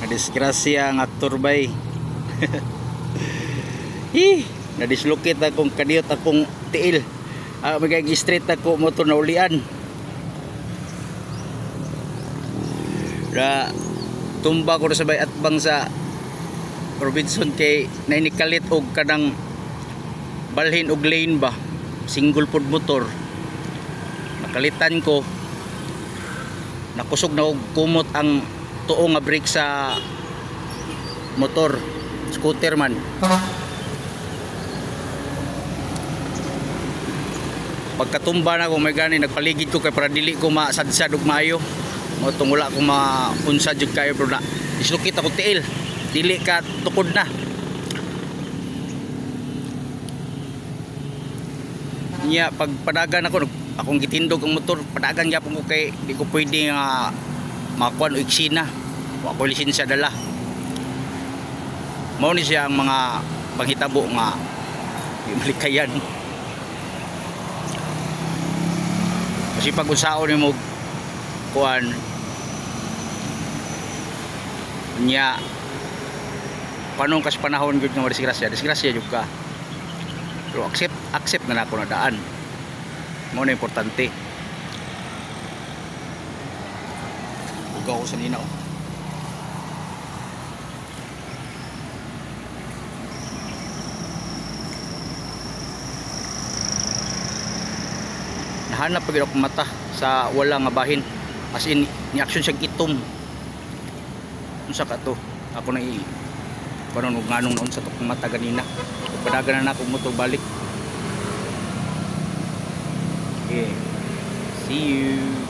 Nadisgrasya nga turbay. Nadislocate akong kadiyot akong tiil. Magiging straight ako motor na ulian. Tumba ko na sabay at bang sa Robinson kay nainikalit og kanang balhin og lane ba, single pod motor. Nakalitan ko, nakusog na og kumot ang tuo nga brake sa motor, scooter man. Pagkatumba na ko may gani, nagpaligid ko kay para dili ko masadsad og maayo. Mo tong wala ko maunsa jud kayo bro na. Dislocate ako tiil. Dili ka tukod na. Nya pag padagan ako, akong gitindog ang motor, padagan gyapon ko kay di ko pwede nga makuan og eksena. Wa ko lisensya dala. Mao ni siya ang mga panghitabo nga di malikayan. Kasi pag unsaon nimo kuan nya panong kas panahon gud nga disgrasya jud ka. Pero accept na nako na daan. Mao na importante. Ugaw ko sa ninaw. Nahanap pag ako mata sa wala nga bahin. As in, ni-action siya itom. Unsa ka to? Ako na paano nganong naon sa tukong mata ganina. Padagan na ako motor balik. Okay. See you.